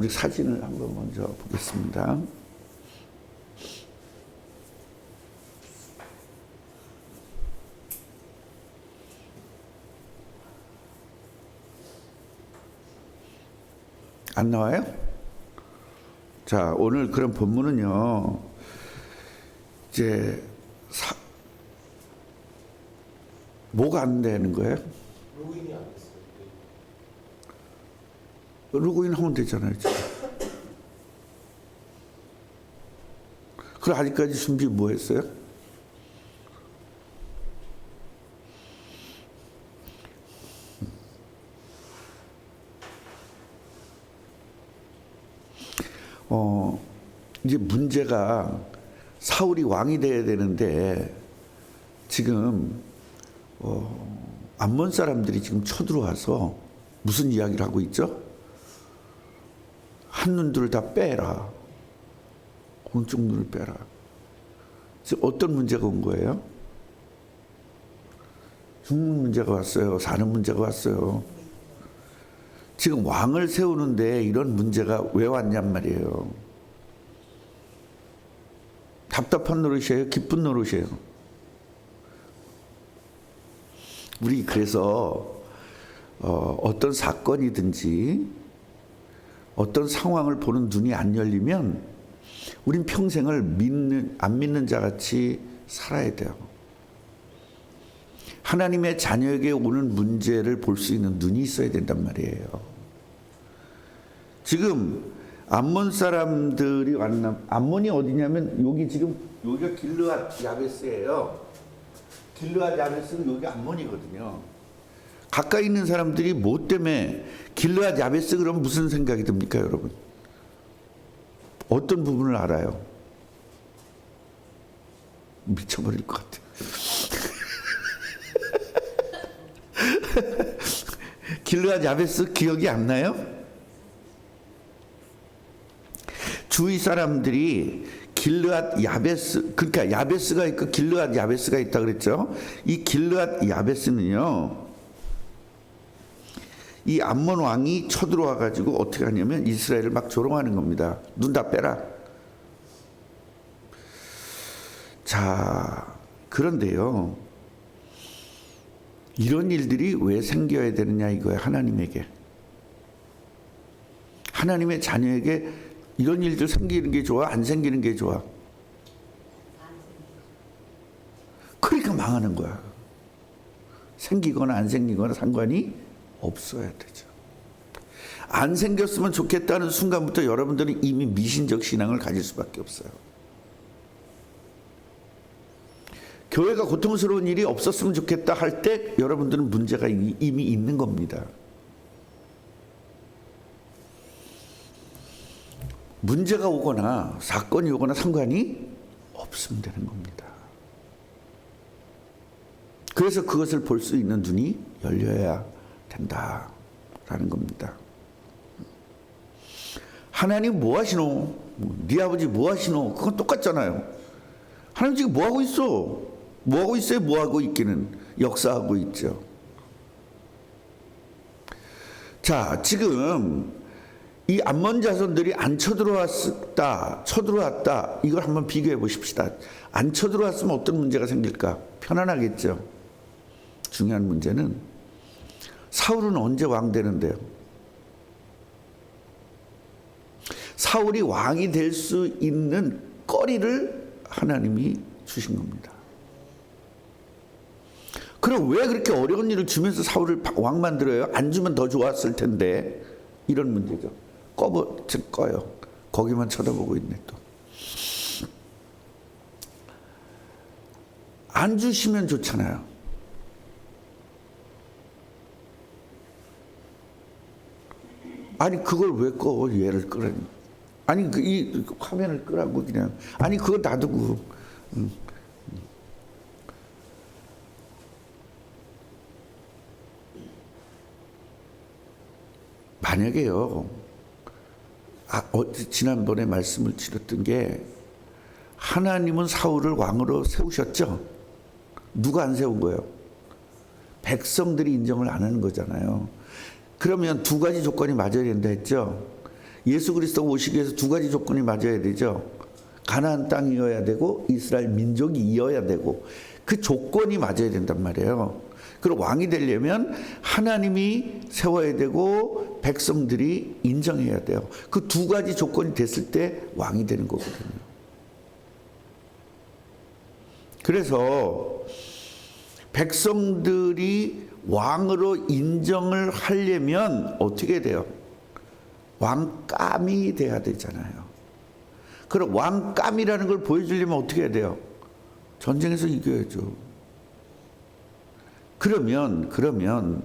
우리 사진을 한번 먼저 보겠습니다. 안 나와요? 자, 오늘 그런 본문은요, 이제 뭐가 안 되는 거예요? 로그인이 안 됐어요. 로그인 하면 되잖아요, 지금. 그럼 아직까지 준비 뭐 했어요? 이제 문제가 사울이 왕이 돼야 되는데 지금 암몬 사람들이 지금 쳐들어와서 무슨 이야기를 하고 있죠? 한 눈들을 다 빼라. 오른쪽 눈을 빼라. 지금 어떤 문제가 온 거예요? 죽는 문제가 왔어요. 사는 문제가 왔어요. 지금 왕을 세우는데 이런 문제가 왜 왔냔 말이에요. 답답한 노릇이에요? 기쁜 노릇이에요? 우리 그래서 어떤 사건이든지 어떤 상황을 보는 눈이 안 열리면 우린 평생을 안 믿는 자같이 살아야 돼요. 하나님의 자녀에게 오는 문제를 볼 수 있는 눈이 있어야 된단 말이에요. 지금 암몬 사람들이 왔나? 암몬이 어디냐면 여기 지금 여기가 길르앗 야베스예요. 길르앗 야베스는 여기 암몬이거든요. 가까이 있는 사람들이 뭐 때문에 길르앗 야베스 그러면 무슨 생각이 듭니까, 여러분? 어떤 부분을 알아요? 미쳐버릴 것 같아요. 길르앗 야베스 기억이 안 나요? 주위 사람들이 길르앗 야베스, 그러니까 야베스가 있고 길르앗 야베스가 있다 그랬죠. 이 길르앗 야베스는요, 이 암몬 왕이 쳐들어와 가지고 어떻게 하냐면 이스라엘을 막 조롱하는 겁니다. 눈 다 빼라. 자, 그런데요, 이런 일들이 왜 생겨야 되느냐 이거예요. 하나님에게, 하나님의 자녀에게 이런 일들 생기는 게 좋아? 안 생기는 게 좋아? 그러니까 망하는 거야. 생기거나 안 생기거나 상관이 없어야 되죠. 안 생겼으면 좋겠다는 순간부터 여러분들은 이미 미신적 신앙을 가질 수밖에 없어요. 교회가 고통스러운 일이 없었으면 좋겠다 할 때 여러분들은 문제가 이미 있는 겁니다. 문제가 오거나 사건이 오거나 상관이 없으면 되는 겁니다. 그래서 그것을 볼 수 있는 눈이 열려야 된다라는 겁니다. 하나님 뭐 하시노? 네 아버지 뭐 하시노? 그건 똑같잖아요. 하나님 지금 뭐 하고 있어? 뭐 하고 있어요? 뭐 하고 있기는 역사하고 있죠. 자, 지금 이 암몬 자손들이 안 쳐들어왔다, 이걸 한번 비교해 보십시다. 안 쳐들어왔으면 어떤 문제가 생길까? 편안하겠죠. 중요한 문제는 사울은 언제 왕 되는데요? 사울이 왕이 될 수 있는 거리를 하나님이 주신 겁니다. 그럼 왜 그렇게 어려운 일을 주면서 사울을 왕 만들어요? 안 주면 더 좋았을 텐데. 이런 문제죠. 꺼요. 거기만 쳐다보고 있네 또. 안 주시면 좋잖아요. 아니 그걸 왜 꺼? 얘를 끄라니. 아니 이 화면을 끄라고 그냥. 아니 그거 놔두고. 만약에요. 지난번에 말씀을 드렸던 게 하나님은 사울을 왕으로 세우셨죠. 누가 안 세운 거예요? 백성들이 인정을 안 하는 거잖아요. 그러면 두 가지 조건이 맞아야 된다 했죠. 예수 그리스도가 오시기 위해서 두 가지 조건이 맞아야 되죠. 가나안 땅이어야 되고 이스라엘 민족이어야 되고 그 조건이 맞아야 된단 말이에요. 그리고 왕이 되려면 하나님이 세워야 되고 백성들이 인정해야 돼요. 그 두 가지 조건이 됐을 때 왕이 되는 거거든요. 그래서 백성들이 왕으로 인정을 하려면 어떻게 돼요? 왕감이 돼야 되잖아요. 그럼 왕감이라는 걸 보여주려면 어떻게 해야 돼요? 전쟁에서 이겨야죠. 그러면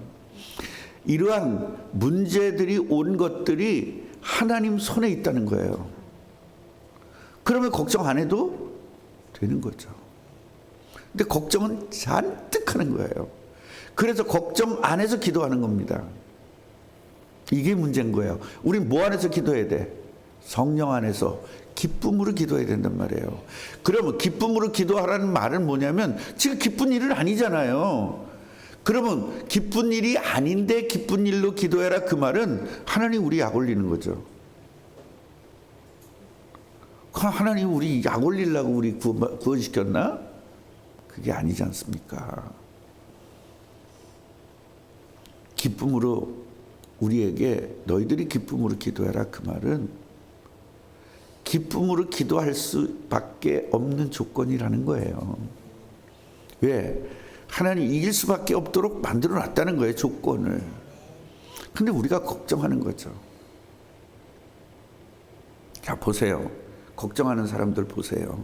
이러한 문제들이 온 것들이 하나님 손에 있다는 거예요. 그러면 걱정 안 해도 되는 거죠. 근데 걱정은 잔뜩 하는 거예요. 그래서 걱정 안 해서 기도하는 겁니다. 이게 문제인 거예요. 우린 뭐 안에서 기도해야 돼? 성령 안에서 기쁨으로 기도해야 된단 말이에요. 그러면 기쁨으로 기도하라는 말은 뭐냐면 지금 기쁜 일은 아니잖아요. 그러면 기쁜 일이 아닌데 기쁜 일로 기도해라 그 말은 하나님 우리 약 올리는 거죠. 하나님 우리 약 올리려고 우리 구원시켰나? 그게 아니지 않습니까? 기쁨으로 우리에게 너희들이 기쁨으로 기도해라 그 말은 기쁨으로 기도할 수밖에 없는 조건이라는 거예요. 왜? 하나님 이길 수밖에 없도록 만들어 놨다는 거예요, 조건을. 근데 우리가 걱정하는 거죠. 자, 보세요. 걱정하는 사람들 보세요.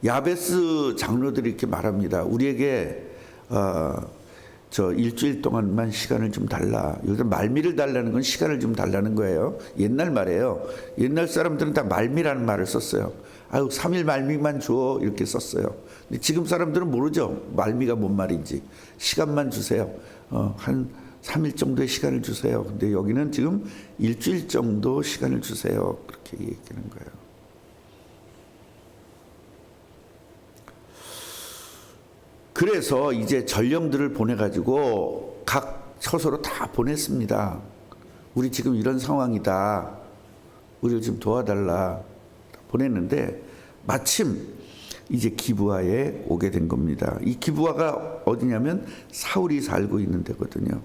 야베스 장로들이 이렇게 말합니다. 우리에게 저 일주일 동안만 시간을 좀 달라. 여기서 말미를 달라는 건 시간을 좀 달라는 거예요. 옛날 말이에요. 옛날 사람들은 다 말미라는 말을 썼어요. 아유 3일 말미만 줘 이렇게 썼어요. 근데 지금 사람들은 모르죠. 말미가 뭔 말인지. 시간만 주세요. 한 3일 정도의 시간을 주세요. 근데 여기는 지금 일주일 정도 시간을 주세요. 그렇게 얘기하는 거예요. 그래서 이제 전령들을 보내가지고 각 처소로 다 보냈습니다. 우리 지금 이런 상황이다. 우리를 좀 도와달라. 보냈는데 마침 이제 기브아에 오게 된 겁니다. 이 기브아가 어디냐면 사울이 살고 있는 데거든요.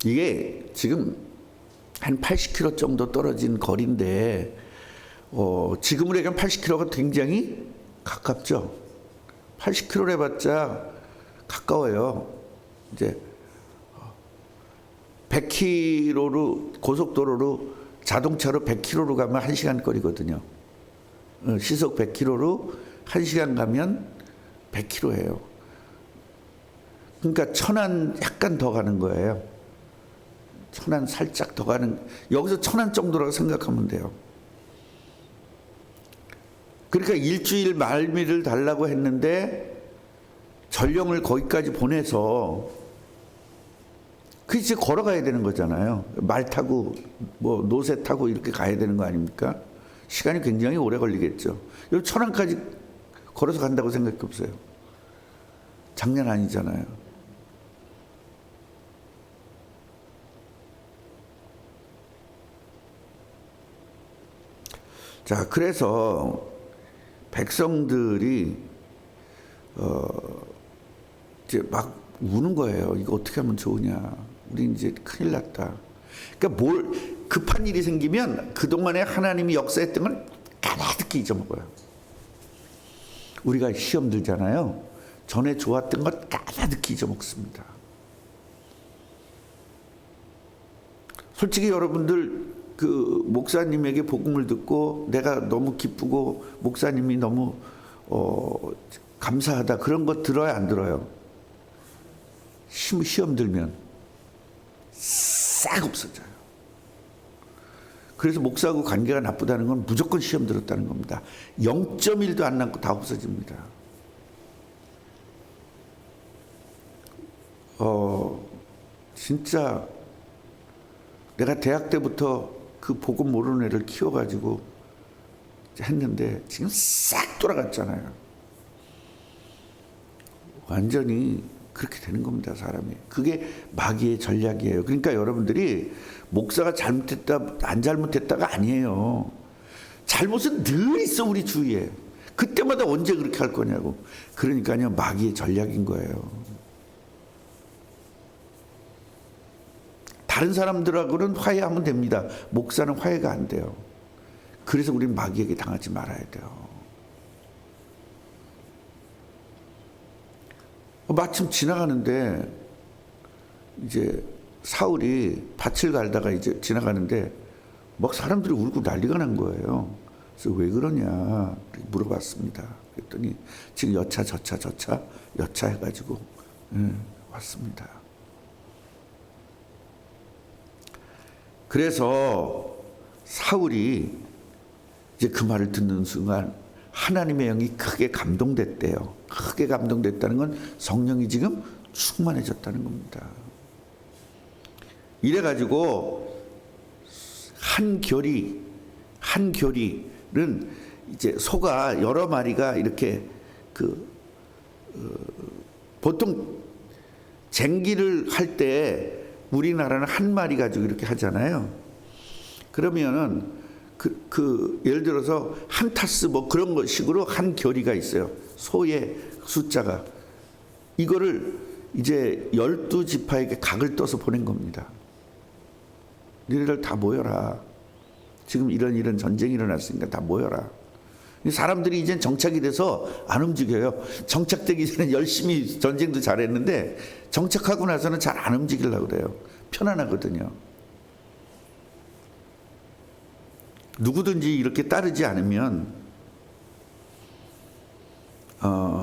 이게 지금 한 80km 정도 떨어진 거리인데 지금으로 얘기하면 80km가 굉장히 가깝죠. 80km 해봤자 가까워요. 이제 100km로 고속도로로 자동차로 100km로 가면 1시간 거리거든요. 시속 100km로 1시간 가면 100km예요. 그러니까 천안 약간 더 가는 거예요. 천안 살짝 더 가는, 여기서 천안 정도라고 생각하면 돼요. 그러니까 일주일 말미를 달라고 했는데 전령을 거기까지 보내서 그 이제 걸어가야 되는 거잖아요. 말 타고 뭐 노새 타고 이렇게 가야 되는 거 아닙니까? 시간이 굉장히 오래 걸리겠죠. 여기 천안까지 걸어서 간다고 생각해 보세요. 장난 아니잖아요. 자, 그래서 백성들이 이제 막 우는 거예요. 이거 어떻게 하면 좋으냐. 우리 이제 큰일 났다. 그러니까 뭘 급한 일이 생기면 그동안에 하나님이 역사했던 걸 까마득히 잊어먹어요. 우리가 시험 들잖아요. 전에 좋았던 것 까마득히 잊어먹습니다. 솔직히 여러분들 그 목사님에게 복음을 듣고 내가 너무 기쁘고 목사님이 너무 감사하다 그런 거 들어요, 안 들어요? 시험 들면 싹 없어져요. 그래서 목사하고 관계가 나쁘다는 건 무조건 시험 들었다는 겁니다. 0.1도 안 남고 다 없어집니다. 진짜 내가 대학 때부터 그 복음 모르는 애를 키워가지고 했는데 지금 싹 돌아갔잖아요. 완전히 그렇게 되는 겁니다, 사람이. 그게 마귀의 전략이에요. 그러니까 여러분들이 목사가 잘못했다, 안 잘못했다가 아니에요. 잘못은 늘 있어, 우리 주위에. 그때마다 언제 그렇게 할 거냐고. 그러니까요, 마귀의 전략인 거예요. 다른 사람들하고는 화해하면 됩니다. 목사는 화해가 안 돼요. 그래서 우리는 마귀에게 당하지 말아야 돼요. 마침 지나가는데 이제 사울이 밭을 갈다가 이제 지나가는데 막 사람들이 울고 난리가 난 거예요. 그래서 왜 그러냐 물어봤습니다. 그랬더니 지금 여차 해가지고 왔습니다. 그래서 사울이 이제 그 말을 듣는 순간 하나님의 영이 크게 감동됐대요. 크게 감동됐다는 건 성령이 지금 충만해졌다는 겁니다. 이래가지고 한 교리는 이제 소가 여러 마리가 이렇게 보통 쟁기를 할 때 우리나라는 한 마리 가지고 이렇게 하잖아요. 그러면은 예를 들어서 한 타스 뭐 그런 것 식으로 한 교리가 있어요. 소의 숫자가. 이거를 이제 12지파에게 각을 떠서 보낸 겁니다. 너희들 다 모여라. 지금 이런 전쟁이 일어났으니까 다 모여라. 사람들이 이제 정착이 돼서 안 움직여요. 정착되기 전에 열심히 전쟁도 잘했는데 정착하고 나서는 잘 안 움직이려고 그래요. 편안하거든요. 누구든지 이렇게 따르지 않으면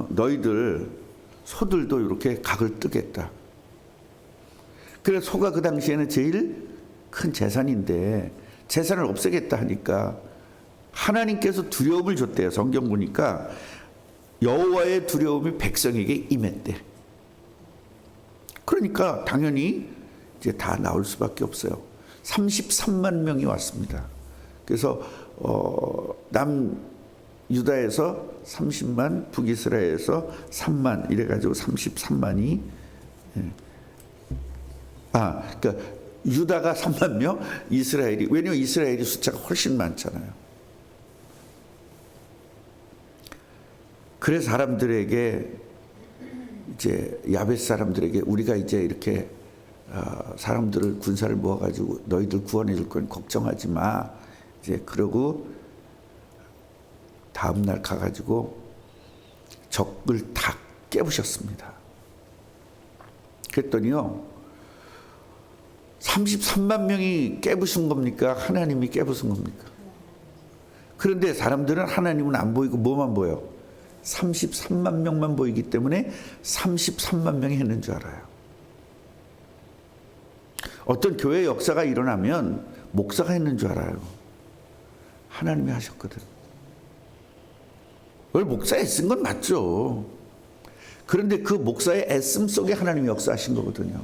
너희들 소들도 이렇게 각을 뜨겠다. 그래서 소가 그 당시에는 제일 큰 재산인데 재산을 없애겠다 하니까 하나님께서 두려움을 줬대요. 성경 보니까 여호와의 두려움이 백성에게 임했대. 그러니까 당연히 이제 다 나올 수밖에 없어요. 33만 명이 왔습니다. 그래서 남유다에서 30만, 북이스라엘에서 3만 이래가지고 33만이 그러니까 유다가 3만 명, 이스라엘이, 왜냐면 이스라엘이 숫자가 훨씬 많잖아요. 그래서 사람들에게 이제 야벳 사람들에게 우리가 이제 이렇게 사람들을 군사를 모아가지고 너희들 구원해 줄 건 걱정하지 마. 이제 그러고 다음 날 가가지고 적을 다 깨부셨습니다. 그랬더니요 33만 명이 깨부순 겁니까? 하나님이 깨부순 겁니까? 그런데 사람들은 하나님은 안 보이고 뭐만 보여? 33만 명만 보이기 때문에 33만 명이 했는 줄 알아요. 어떤 교회 역사가 일어나면 목사가 했는 줄 알아요. 하나님이 하셨거든. 그걸 목사에 애쓴 건 맞죠. 그런데 그 목사의 애씀 속에 하나님이 역사하신 거거든요.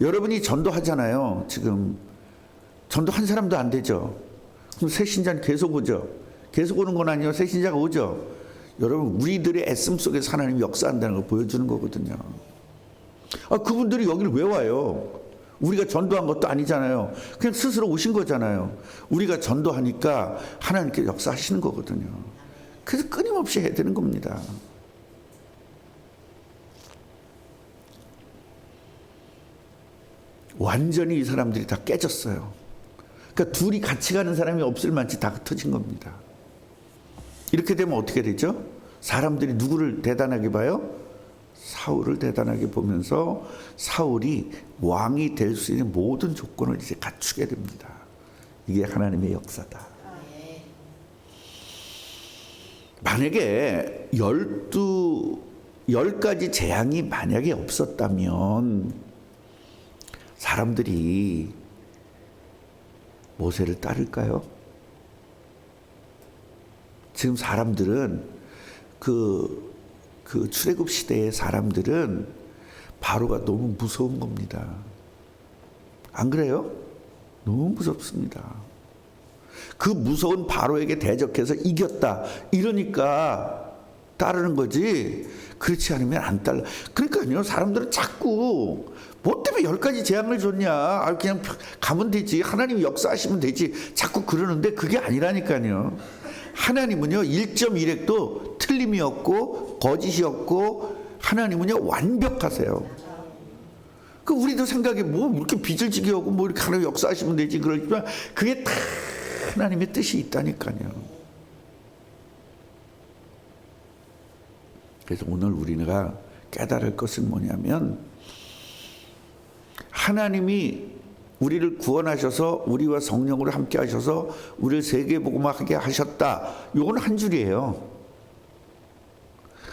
여러분이 전도하잖아요. 지금 전도 한 사람도 안 되죠. 그럼 새신자는 계속 오죠. 계속 오는 건 아니에요. 새신자가 오죠. 여러분 우리들의 애씀 속에서 하나님이 역사한다는 걸 보여주는 거거든요. 그분들이 여기를 왜 와요? 우리가 전도한 것도 아니잖아요. 그냥 스스로 오신 거잖아요. 우리가 전도하니까 하나님께 역사하시는 거거든요. 그래서 끊임없이 해야 되는 겁니다. 완전히 이 사람들이 다 깨졌어요. 그러니까 둘이 같이 가는 사람이 없을 만치 다 흩어진 겁니다. 이렇게 되면 어떻게 되죠? 사람들이 누구를 대단하게 봐요? 사울을 대단하게 보면서 사울이 왕이 될 수 있는 모든 조건을 이제 갖추게 됩니다. 이게 하나님의 역사다. 만약에 10가지 재앙이 만약에 없었다면 사람들이 모세를 따를까요? 지금 사람들은 그 출애굽 시대의 사람들은 바로가 너무 무서운 겁니다. 안 그래요? 너무 무섭습니다. 그 무서운 바로에게 대적해서 이겼다. 이러니까 따르는 거지. 그렇지 않으면 안 따라. 그러니까요, 사람들은 자꾸 뭐 때문에 10가지 재앙을 줬냐, 아, 그냥 가면 되지, 하나님이 역사하시면 되지, 자꾸 그러는데 그게 아니라니까요. 하나님은요 1.1핵도 틀림이 없고 거짓이 없고, 하나님은요 완벽하세요. 그 우리도 생각에 뭐 이렇게 빚을 지게 하고 뭐 이렇게 하나님 역사하시면 되지, 그러지만 그게 다 하나님의 뜻이 있다니까요. 그래서 오늘 우리가 깨달을 것은 뭐냐면, 하나님이 우리를 구원하셔서 우리와 성령으로 함께 하셔서 우리를 세계복음화하게 하셨다. 요건 한 줄이에요.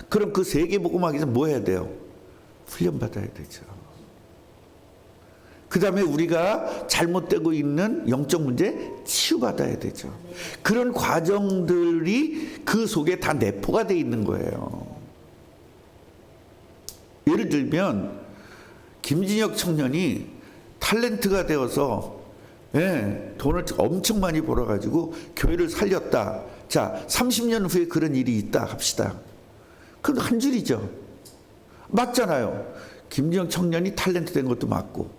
그럼 그 세계복음화하기 위해서 뭐 해야 돼요? 훈련받아야 되죠. 그 다음에 우리가 잘못되고 있는 영적 문제 치유받아야 되죠. 그런 과정들이 그 속에 다 내포가 돼 있는 거예요. 예를 들면 김진혁 청년이 탤런트가 되어서 돈을 엄청 많이 벌어가지고 교회를 살렸다. 자, 30년 후에 그런 일이 있다 합시다. 그건 한 줄이죠. 맞잖아요. 김진혁 청년이 탤런트 된 것도 맞고,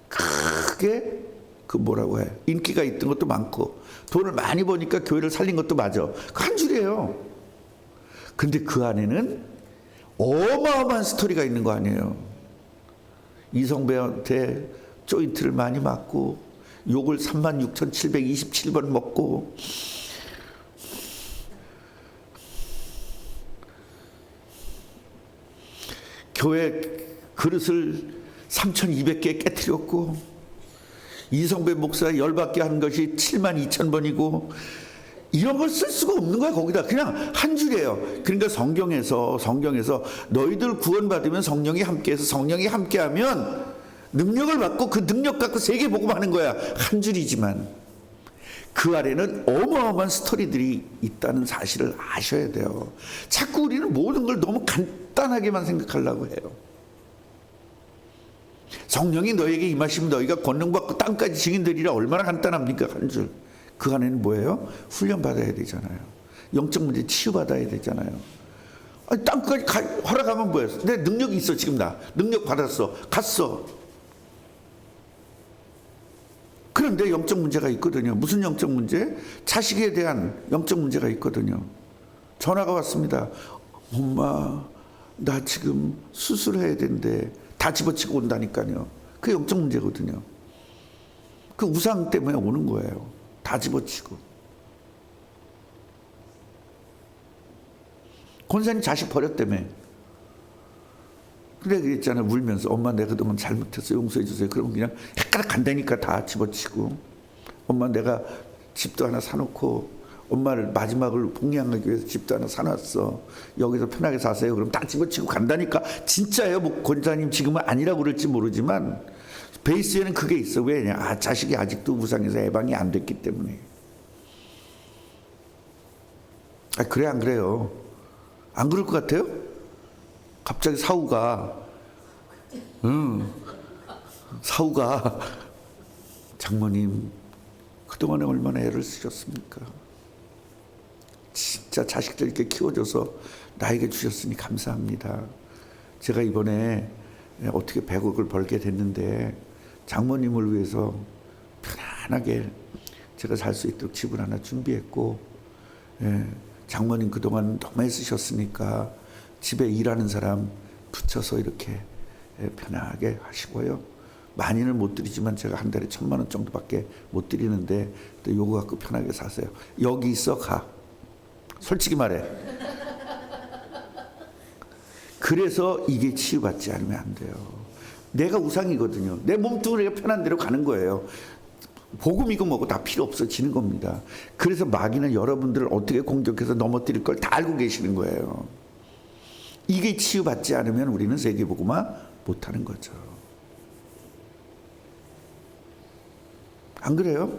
크게 그 뭐라고 해, 인기가 있던 것도 많고, 돈을 많이 버니까 교회를 살린 것도 맞아. 그 한 줄이에요. 근데 그 안에는 어마어마한 스토리가 있는 거 아니에요. 이성배한테 조인트를 많이 맞고, 욕을 36,727번 먹고, 교회 그릇을 3,200개 깨트렸고, 이성배 목사 열받게 한 것이 72,000번이고, 이런 걸 쓸 수가 없는 거야. 거기다 그냥 한 줄이에요. 그러니까 성경에서 너희들 구원받으면 성령이 함께해서, 성령이 함께하면 능력을 받고 그 능력 갖고 세계복음하는 거야. 한 줄이지만 그 아래는 어마어마한 스토리들이 있다는 사실을 아셔야 돼요. 자꾸 우리는 모든 걸 너무 간단하게만 생각하려고 해요. 성령이 너에게 임하시면 너희가 권능받고 땅까지 증인되리라. 얼마나 간단합니까? 한 줄. 그 안에는 뭐예요? 훈련받아야 되잖아요. 영적 문제 치유받아야 되잖아요. 아니, 땅까지 허락하면 뭐예요? 내 능력이 있어. 지금 나 능력 받았어. 갔어. 그런데 영적 문제가 있거든요. 무슨 영적 문제? 자식에 대한 영적 문제가 있거든요. 전화가 왔습니다. 엄마, 나 지금 수술해야 되는데, 다 집어치고 온다니까요. 그게 영적 문제거든요. 그 우상 때문에 오는 거예요. 다 집어치고. 권사님 자식 버렸다며. 그래 그랬잖아요. 울면서 엄마 내가 그동안 잘못했어 용서해 주세요. 그러면 그냥 헷갈려 간다니까 다 집어치고. 엄마 내가 집도 하나 사놓고 엄마를 마지막을 복리하기 위해서 집도 하나 사놨어. 여기서 편하게 사세요. 그럼 다 집어치고 간다니까. 진짜예요. 뭐 권사님 지금은 아니라고 그럴지 모르지만 베이스에는 그게 있어. 왜냐? 아, 자식이 아직도 우상에서 해방이 안 됐기 때문에. 아, 그래 안 그래요? 안 그럴 것 같아요? 갑자기 사우가 장모님 그동안에 얼마나 애를 쓰셨습니까? 진짜 자식들 이렇게 키워줘서 나에게 주셨으니 감사합니다. 제가 이번에 어떻게 100억을 벌게 됐는데 장모님을 위해서 편안하게 제가 살 수 있도록 집을 하나 준비했고, 장모님 그동안 너무 애쓰셨으니까 집에 일하는 사람 붙여서 이렇게 편하게 하시고요. 많이는 못 드리지만 제가 한 달에 1,000만 원 정도밖에 못 드리는데 또 요거 갖고 편하게 사세요. 여기 있어 가. 솔직히 말해. 그래서 이게 치유받지 않으면 안 돼요. 내가 우상이거든요. 내 몸뚱이가 편한 대로 가는 거예요. 복음이고 뭐고 다 필요 없어지는 겁니다. 그래서 마귀는 여러분들을 어떻게 공격해서 넘어뜨릴 걸 다 알고 계시는 거예요. 이게 치유받지 않으면 우리는 세계복음화 못하는 거죠. 안 그래요?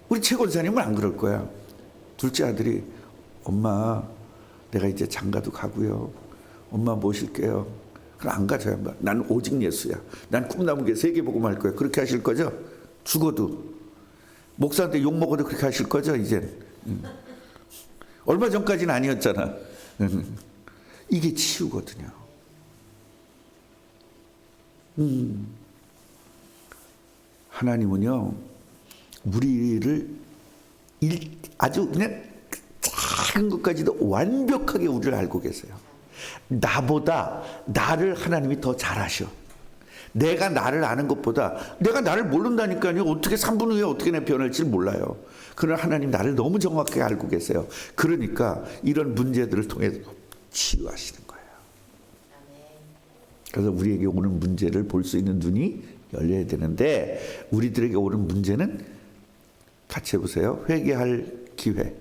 우리 최 권사님은 안 그럴 거야. 둘째 아들이 엄마 내가 이제 장가도 가고요. 엄마 모실게요. 그럼 안 가져야 한다. 난 오직 예수야. 난 꿈나무 게 세계복음화 할 거야. 그렇게 하실 거죠? 죽어도. 목사한테 욕먹어도 그렇게 하실 거죠? 이젠. 얼마 전까지는 아니었잖아. 이게 치유거든요. 하나님은요, 우리를 아주 그냥 작은 것까지도 완벽하게 우리를 알고 계세요. 나보다 나를 하나님이 더 잘 아셔. 내가 나를 아는 것보다 내가 나를 모른다니까요. 어떻게 3분 후에 어떻게 내 변할지 몰라요. 그러나 하나님 나를 너무 정확하게 알고 계세요. 그러니까 이런 문제들을 통해 치유하시는 거예요. 그래서 우리에게 오는 문제를 볼 수 있는 눈이 열려야 되는데, 우리들에게 오는 문제는 같이 해보세요. 회개할 기회.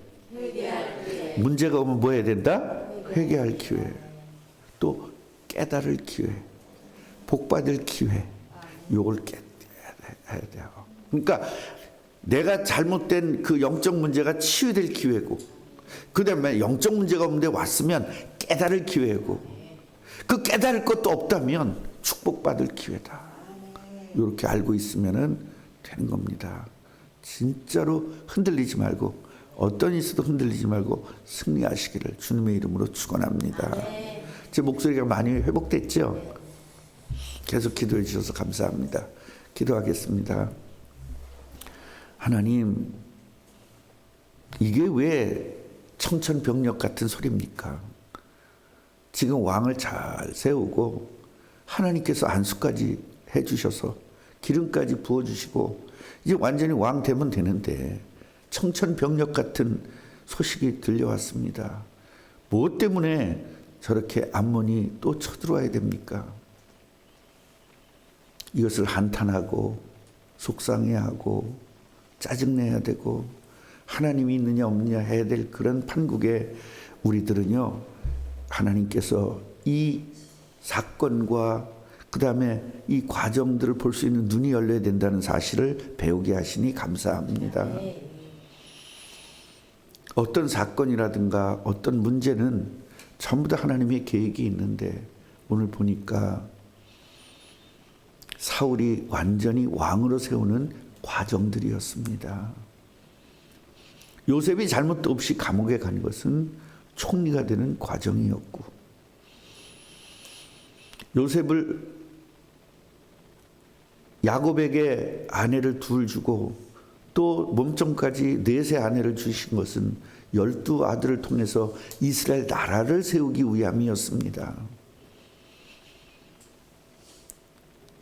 문제가 오면 뭐 해야 된다? 회개할 기회. 또 깨달을 기회. 복받을 기회. 요걸 깨야 돼요. 그러니까 내가 잘못된 그 영적 문제가 치유될 기회고, 그 다음에 영적 문제가 없는데 왔으면 깨달을 기회고, 그 깨달을 것도 없다면 축복받을 기회다. 이렇게 알고 있으면 되는 겁니다. 진짜로 흔들리지 말고, 어떤 일 있어도 흔들리지 말고 승리하시기를 주님의 이름으로 축원합니다. 제 목소리가 많이 회복됐죠? 계속 기도해 주셔서 감사합니다. 기도하겠습니다. 하나님, 이게 왜 청천벽력 같은 소리입니까? 지금 왕을 잘 세우고 하나님께서 안수까지 해주셔서 기름까지 부어주시고 이제 완전히 왕 되면 되는데 청천벽력 같은 소식이 들려왔습니다. 무엇 때문에 저렇게 암몬이 또 쳐들어와야 됩니까? 이것을 한탄하고 속상해하고 짜증내야 되고 하나님이 있느냐 없느냐 해야 될 그런 판국에 우리들은요, 하나님께서 이 사건과 그 다음에 이 과정들을 볼 수 있는 눈이 열려야 된다는 사실을 배우게 하시니 감사합니다. 어떤 사건이라든가 어떤 문제는 전부 다 하나님의 계획이 있는데, 오늘 보니까 사울이 완전히 왕으로 세우는 과정들이었습니다. 요셉이 잘못도 없이 감옥에 간 것은 총리가 되는 과정이었고, 요셉을 야곱에게 아내를 둘 주고 또 몸종까지 4세 아내를 주신 것은 12 아들을 통해서 이스라엘 나라를 세우기 위함이었습니다.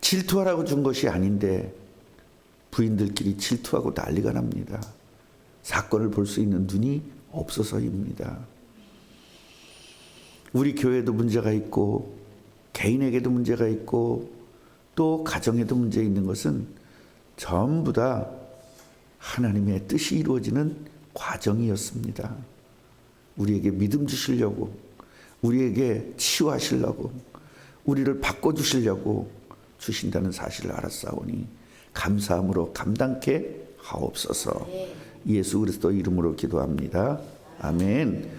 질투하라고 준 것이 아닌데 부인들끼리 질투하고 난리가 납니다. 사건을 볼 수 있는 눈이 없어서입니다. 우리 교회도 문제가 있고 개인에게도 문제가 있고 또 가정에도 문제 있는 것은 전부 다 하나님의 뜻이 이루어지는 과정이었습니다. 우리에게 믿음 주시려고, 우리에게 치유하시려고, 우리를 바꿔주시려고 주신다는 사실을 알았사오니 감사함으로 감당케 하옵소서. 예수 그리스도 이름으로 기도합니다. 아멘.